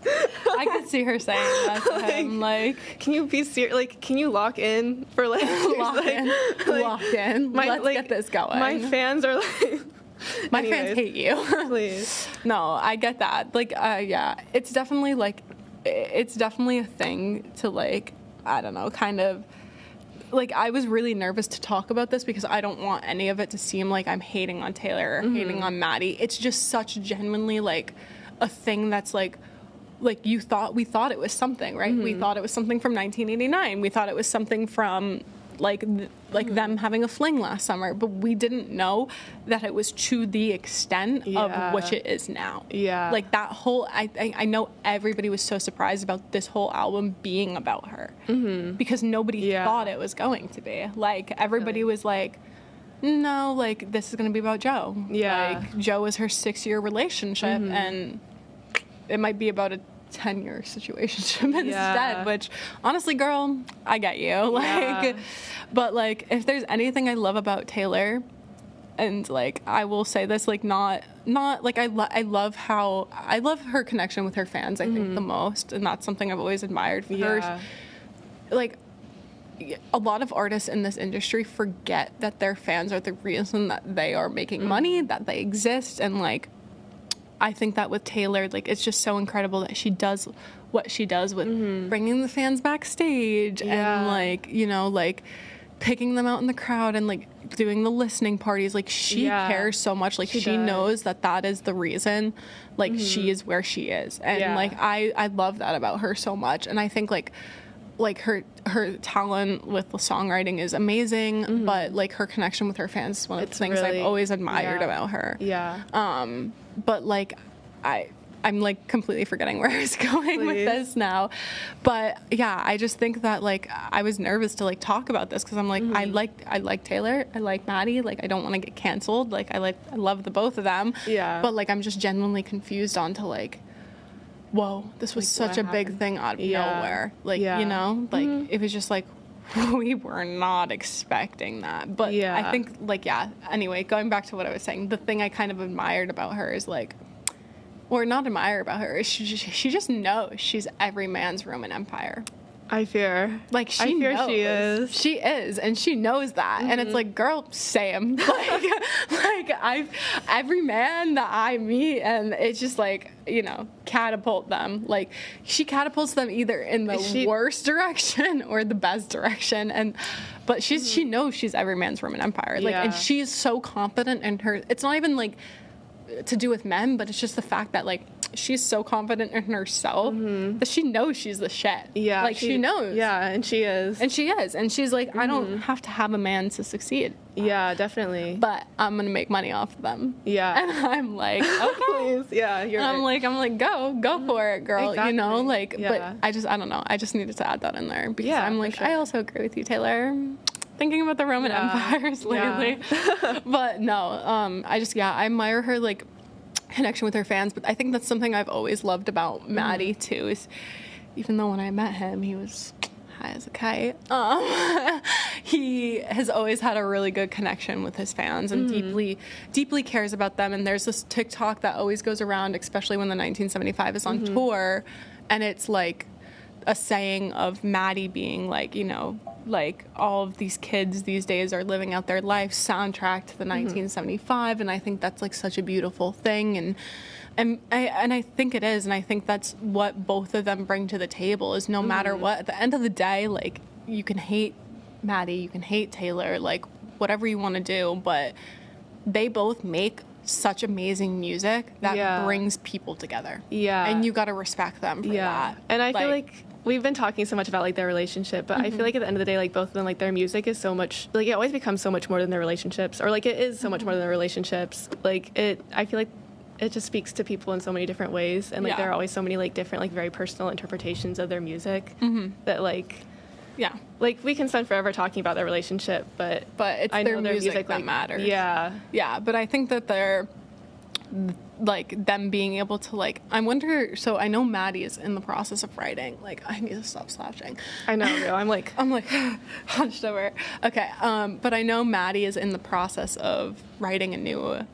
I could see her saying that to him, like, can you be serious? Like, can you lock in for like lock in? Let's get this going. My fans are like. My fans hate you. Please. No, I get that. Like, yeah, it's definitely a thing to, like, I don't know, kind of, like, I was really nervous to talk about this because I don't want any of it to seem like I'm hating on Taylor or hating on Matty. It's just such genuinely, like, a thing that's, like we thought it was something, right? We thought it was something from 1989. We thought it was something from, like them having a fling last summer, but we didn't know that it was to the extent of which it is now. Yeah. Like that whole, I know everybody was so surprised about this whole album being about her because nobody thought it was going to be. Like everybody was like, no, like this is going to be about Joe. Yeah. Like Joe is her 6-year relationship and it might be about a 10-year situationship instead, which honestly, girl, I get you. Like, but like, if there's anything I love about Taylor, and like, I will say this, like, not like I love her connection with her fans, I think the most, and that's something I've always admired for her. Like, a lot of artists in this industry forget that their fans are the reason that they are making money, that they exist, and like, I think that with Taylor, like, it's just so incredible that she does what she does with bringing the fans backstage and, like, you know, like, picking them out in the crowd and, like, doing the listening parties. Like, she cares so much. Like, she knows that that is the reason, like, she is where she is. And, like, I love that about her so much. And I think, like her talent with the songwriting is amazing, but, like, her connection with her fans is one of the things really, I've always admired about her. But, like, I'm, like, completely forgetting where I was going with this now. But, yeah, I just think that, like, I was nervous to, like, talk about this because I'm, like, I like Taylor. I like Matty. Like, I don't want to get canceled. Like, I love the both of them. Yeah. But, like, I'm just genuinely confused onto, like, whoa, this was like, such a big thing out of nowhere. Like, you know? Like, it was just, like, we were not expecting that. But I think, like, anyway, going back to what I was saying, the thing I kind of admired about her is, like, or not admire about her, is she just knows she's every man's Roman Empire. I fear. Like, she knows. She is. She is, and she knows that. And it's like, girl, same. Like every man that I meet, and it's just like, you know, catapult them. Like, she catapults them either in the worst direction or the best direction. But she knows she's every man's Roman Empire. Like, and she's so confident in her. It's not even like to do with men, but it's just the fact that, like, she's so confident in herself that she knows she's the shit. Yeah. Like, she knows. Yeah, and she is. And she is. And she's like, I don't have to have a man to succeed. Yeah, definitely. But I'm going to make money off of them. Yeah. And I'm like, okay. Please. Yeah, you're right. I'm like, go for it, girl. Exactly. You know, like, but I don't know. I just needed to add that in there because I'm like, I also agree with you, Taylor. Thinking about the Roman empires lately. But no, I admire her, like, connection with her fans, but I think that's something I've always loved about Matty too, is even though when I met him he was high as a kite, he has always had a really good connection with his fans and deeply cares about them. And there's this TikTok that always goes around, especially when the 1975 is on tour, and it's like a saying of Matty being like, you know, like, all of these kids these days are living out their life soundtrack to the 1975, and I think that's, like, such a beautiful thing, and I think it is, and I think that's what both of them bring to the table, is no matter what, at the end of the day, like, you can hate Matty, you can hate Taylor, like, whatever you want to do, but they both make such amazing music that brings people together. Yeah. And you got to respect them for that. And I feel like we've been talking so much about, like, their relationship, but I feel like at the end of the day, like, both of them, like, their music is so much, like, it always becomes so much more than their relationships, or, like, it is so much more than their relationships. Like, I feel like it just speaks to people in so many different ways, and, like, there are always so many, like, different, like, very personal interpretations of their music that, like, like, we can spend forever talking about their relationship, but it's their music that matters. Yeah, but I think that they're, like, them being able to, like, I wonder, so I know Matty is in the process of writing, like, I need to stop slouching. I know, real. I'm like hunched over. Okay, but I know Matty is in the process of writing a new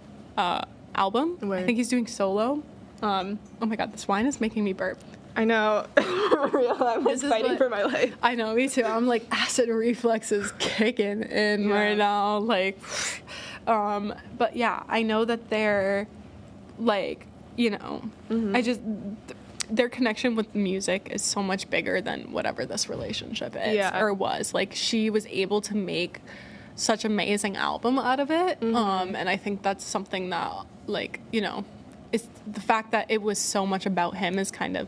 album. Word. I think he's doing solo. Oh my god, this wine is making me burp. I know. For real, I'm like fighting for my life. I know, me too. I'm like, acid reflux is kicking in right now. Like, but yeah, I know that they're like, you know, their connection with music is so much bigger than whatever this relationship is or was. Like, she was able to make such amazing album out of it. And I think that's something that, like, you know, it's the fact that it was so much about him is kind of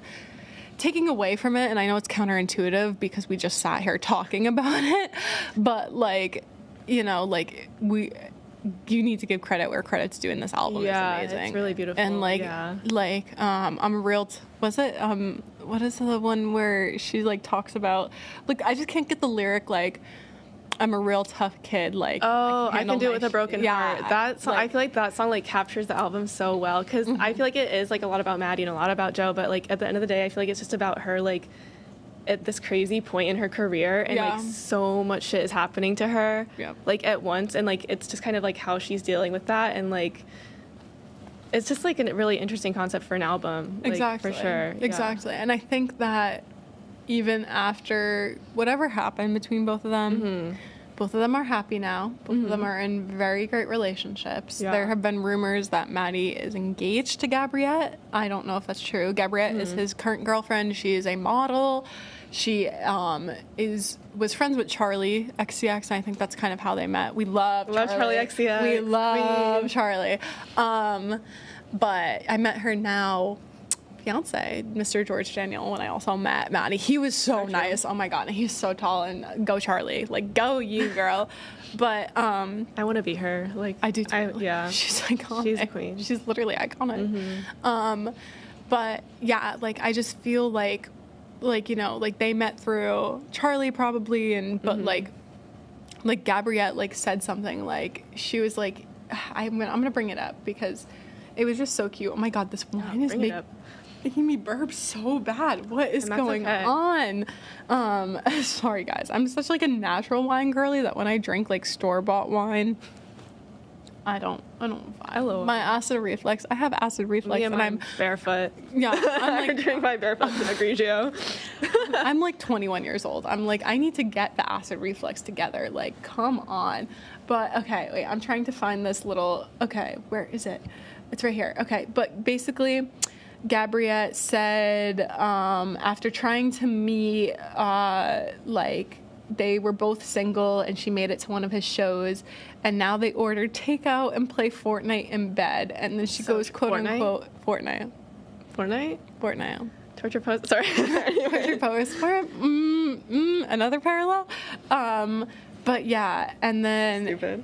taking away from it. And I know it's counterintuitive because we just sat here talking about it, but like, you know, like you need to give credit where credit's due in this album. Is amazing. It's really beautiful. And like, I'm a real, was it, what is the one where she like talks about, like, I just can't get the lyric, like, I'm a real tough kid, like, I can do it with a broken heart. That song, like, I feel like that song like captures the album so well, because I feel like it is like a lot about Matty and a lot about Joe, but like at the end of the day I feel like it's just about her, like at this crazy point in her career, and like so much shit is happening to her like at once, and like it's just kind of like how she's dealing with that, and like it's just like a really interesting concept for an album, like, exactly, for sure. Exactly. And I think that even after whatever happened between both of them, both of them are happy now. Both of them are in very great relationships. There have been rumors that Matty is engaged to Gabriette. I don't know if that's true. Gabriette is his current girlfriend. She is a model. She was friends with Charlie XCX, and I think that's kind of how they met. We love Charlie XCX. We love Charlie. But I met her now fiance, Mr. George Daniel, when I also met Matty. He was so nice. Oh my god, he's so tall, and go Charlie, like go you girl. But I want to be her. Like I do too. She's iconic. She's a queen. She's literally iconic. But yeah, like I just feel like you know, like they met through Charlie probably, and but like Gabriette like said something, like she was like, I'm gonna bring it up because it was just so cute. Oh my god, this wine is making me burp so bad. What is going on? Sorry guys, I'm such like a natural wine girly that when I drink like store-bought wine, I don't my acid reflux. I have acid reflux, and I'm barefoot. Yeah, I'm like drink my barefoot to Grigio. I'm like 21 years old. I'm like, I need to get the acid reflux together. Like, come on. But okay, wait, I'm trying to find this little. Okay, where is it? It's right here. Okay, but basically, Gabriette said after trying to meet, like, they were both single, and she made it to one of his shows, and now they order takeout and play Fortnite in bed, and then she goes, quote unquote, Fortnite. Torture post. Sorry. Torture post. Another parallel. But yeah, and then stupid.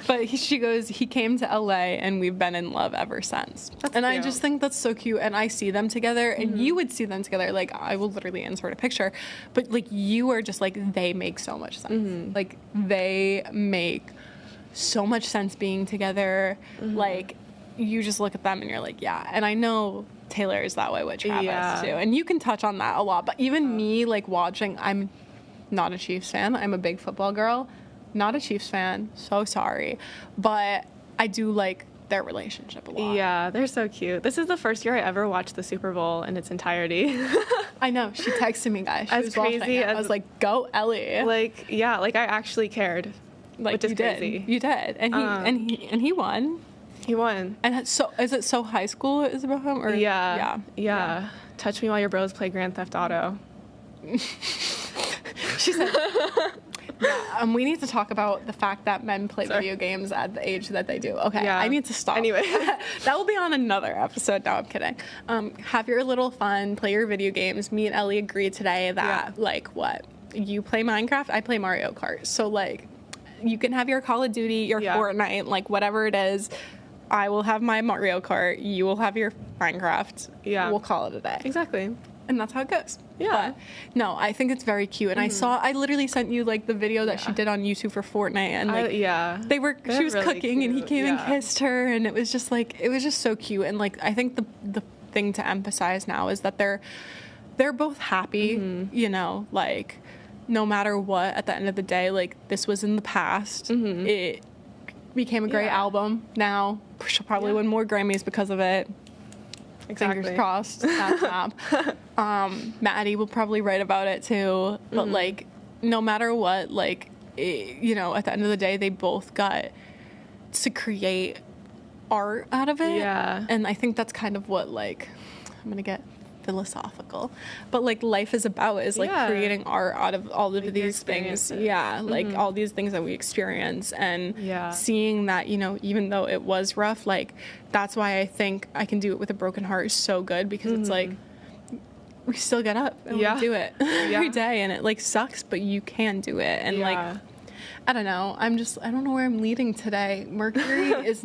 But she goes, he came to LA and we've been in love ever since. That's cute. I just think that's so cute, and I see them together, and you would see them together. Like, I will literally insert a picture, but like you are just like, they make so much sense. Like, they make so much sense being together. Like, you just look at them and you're like, yeah. And I know Taylor is that way with Travis too, and you can touch on that a lot. But even me, like, watching, I'm not a Chiefs fan. I'm a big football girl. Not a Chiefs fan. So sorry. But I do like their relationship a lot. Yeah, they're so cute. This is the first year I ever watched the Super Bowl in its entirety. I know. She texted me, guys. She was crazy. I was like, go Ellie. Like, yeah, like I actually cared. Like, which is crazy. You did. And he won. He won. And so is it So High School is about him? Or Yeah. Touch me while your bros play Grand Theft Auto. She said, we need to talk about the fact that men play video games at the age that they do. Okay, I need to stop. Anyway. That will be on another episode. No, I'm kidding. Have your little fun, play your video games. Me and Ellie agreed today that, like, what? You play Minecraft, I play Mario Kart. So, like, you can have your Call of Duty, your Fortnite, like, whatever it is. I will have my Mario Kart. You will have your Minecraft. Yeah. We'll call it a day. Exactly. And that's how it goes. Yeah. But, no, I think it's very cute. And I literally sent you, like, the video that she did on YouTube for Fortnite. And, like, she was really cooking cute. And he came and kissed her. And it was just, like, it was just so cute. And, like, I think the thing to emphasize now is that they're both happy, you know, became a great album. Now she'll probably win more Grammys because of it. Exactly. Fingers crossed. Snap, snap. Matty will probably write about it too. But like, no matter what, like, you know, at the end of the day, they both got to create art out of it. Yeah. And I think that's kind of what, like, I'm gonna get philosophical, but like life is about, is like creating art out of all of these things. Yeah, like all these things that we experience, and seeing that, you know, even though it was rough, like that's why I think I Can Do It With a Broken Heart is so good, because it's like we still get up and we do it every day, and it like sucks, but you can do it. And like, I don't know. I don't know where I'm leading today. Mercury's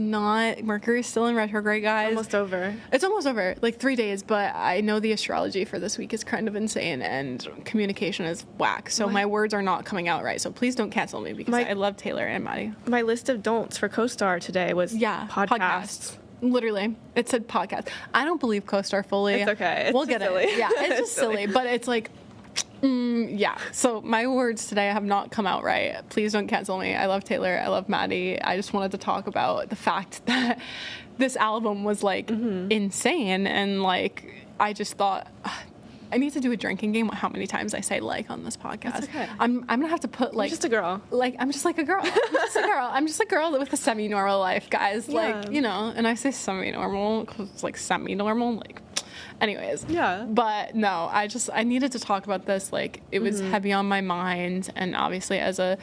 still in retrograde, guys. Almost over. It's almost over, like 3 days, but I know the astrology for this week is kind of insane, and communication is whack. So my words are not coming out right. So please don't cancel me, because I love Taylor and Matty. My list of don'ts for co-star today was podcasts. Literally, it said podcast. I don't believe co-star fully. It's okay. We'll get silly. It. Yeah, it's just silly, but it's like, yeah. So my words today have not come out right. Please don't cancel me. I love Taylor. I love Matty. I just wanted to talk about the fact that this album was like insane, and like I just thought I need to do a drinking game with how many times I say like on this podcast. That's okay. I'm gonna have to put like, I'm just a girl. Like I'm just like a girl. I'm just a girl with a semi-normal life, guys. Like, you know, and I say semi-normal because it's like semi-normal, like. Anyways, but no, I needed to talk about this. Like, it was heavy on my mind, and obviously as a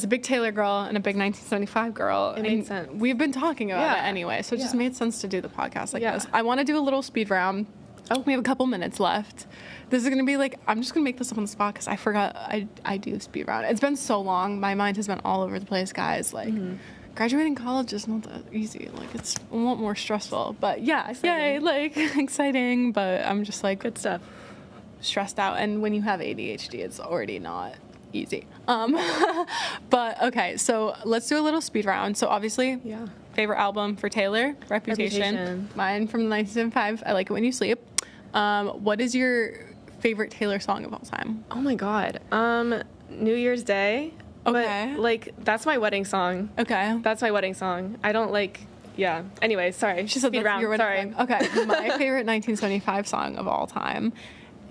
big Taylor girl and a big 1975 girl, it made sense. We've been talking about it anyway, so it just made sense to do the podcast like this. I want to do a little speed round. We have a couple minutes left. This is gonna be like, I'm just gonna make this up on the spot because I forgot I do speed round. It's been so long. My mind has been all over the place, guys. Like. Graduating college is not that easy. Like, it's a lot more stressful. But yeah, exciting. Yay, like, exciting. But I'm just like, good stuff. Stressed out. And when you have ADHD, it's already not easy. But okay, so let's do a little speed round. So obviously, favorite album for Taylor, Reputation. Mine from 1975, I Like It When You Sleep. What is your favorite Taylor song of all time? Oh my God. New Year's Day. Okay. But, like, that's my wedding song. Okay. That's my wedding song. I don't like, Anyway, sorry. She said that's your wedding song. Okay. My favorite 1975 song of all time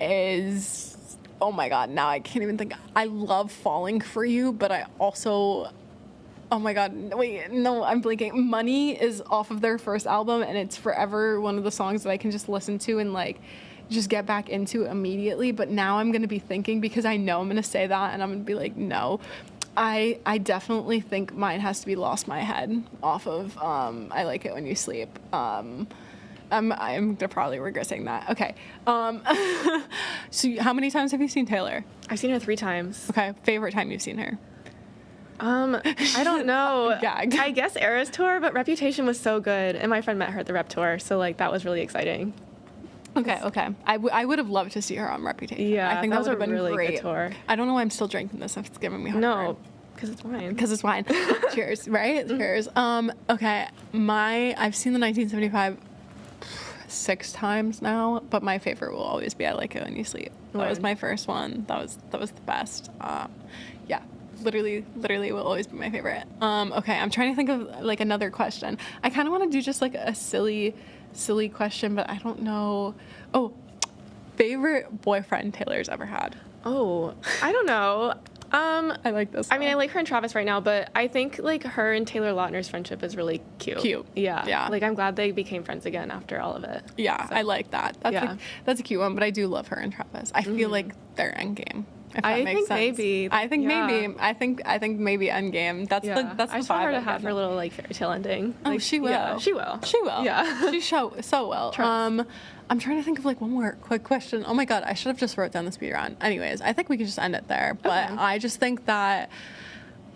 is, oh my God, now I can't even think. I love Falling For You, but I also, oh my God, wait, no, I'm blinking. Money is off of their first album, and it's forever one of the songs that I can just listen to and, like, just get back into immediately. But now I'm going to be thinking, because I know I'm going to say that, and I'm going to be like, no. I definitely think mine has to be Lost My Head off of I Like It When You Sleep. I'm gonna probably regret saying that. Okay. So how many times have you seen Taylor? I've seen her 3 times. Okay. Favorite time you've seen her? I don't know. Gag. I guess Eras Tour, but Reputation was so good, and my friend met her at the Rep Tour, so like that was really exciting. Okay. I would have loved to see her on Reputation. Yeah, I think that would have been really great. Good tour. I don't know why I'm still drinking this. It's giving me heartburn. No, because it's wine. Because it's wine. Cheers, right? Cheers. Okay, I've seen the 1975 6 times now, but my favorite will always be I Like It When You Sleep. That was my first one. That was the best. Yeah. Literally will always be my favorite. Okay, I'm trying to think of like another question. I kind of want to do just like a silly question, but I don't know. Oh, favorite boyfriend Taylor's ever had? Oh, I don't know. I like this one. I mean, I like her and Travis right now, but I think like her and Taylor Lautner's friendship is really cute. Yeah. Like, I'm glad they became friends again after all of it. Yeah, so. I like that. That's a cute one, but I do love her and Travis. I feel like they're endgame. If that makes sense. Maybe. I think maybe. I think maybe endgame. That's the I just want her to have her little like fairy tale ending. Oh, like, she will. Yeah, she will. Yeah. She so will. Trust. I'm trying to think of like one more quick question. Oh my God, I should have just wrote down the speed round. Anyways, I think we can just end it there. But I just think that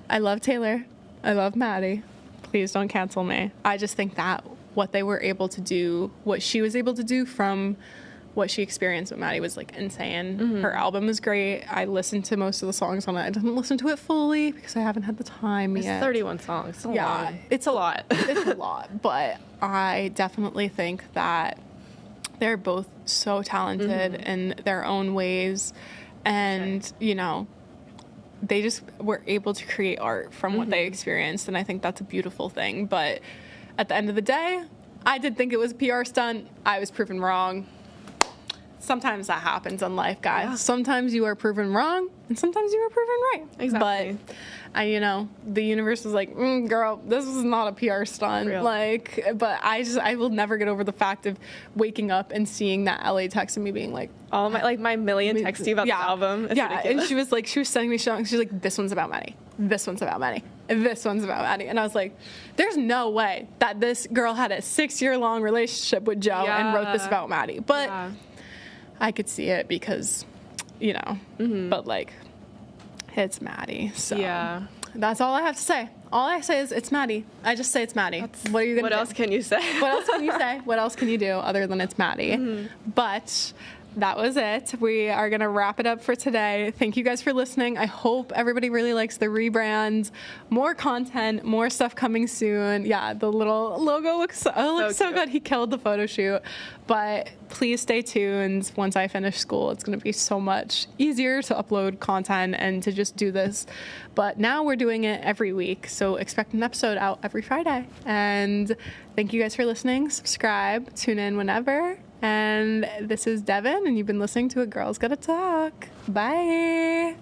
I love Taylor. I love Matty. Please don't cancel me. I just think that what they were able to do, what she was able to do from what she experienced with Matty was like insane. Her album is great. I listened to most of the songs on it. I didn't listen to it fully because I haven't had the time yet. It's 31 songs. It's a lot. It's a lot. It's a lot. But I definitely think that they're both so talented in their own ways. And, you know, they just were able to create art from what they experienced, and I think that's a beautiful thing. But at the end of the day, I did think it was a PR stunt. I was proven wrong. Sometimes that happens in life, guys. Yeah. Sometimes you are proven wrong, and sometimes you are proven right. Exactly. But the universe was like, girl, this is not a PR stunt. Real. But I will never get over the fact of waking up and seeing that LA text and me being like, all my million texts about the album. It's ridiculous. And she was sending me songs. She's like, this one's about Matty. This one's about Matty. This one's about Matty. And I was like, there's no way that this girl had a 6-year-long relationship with Joe and wrote this about Matty. But I could see it because, but like, it's Matty. So that's all I have to say. All I say is it's Matty. I just say it's Matty. What are you gonna do? What else can you say? What else can you say? What else can you do other than it's Matty? But that was it. We are going to wrap it up for today. Thank you guys for listening. I hope everybody really likes the rebrand. More content, more stuff coming soon. Yeah, the little logo looks so good. He killed the photo shoot. But please stay tuned. Once I finish school, it's going to be so much easier to upload content and to just do this. But now we're doing it every week, so expect an episode out every Friday. And thank you guys for listening. Subscribe, tune in whenever. And this is Devin, and you've been listening to A Girl's Gotta Talk. Bye.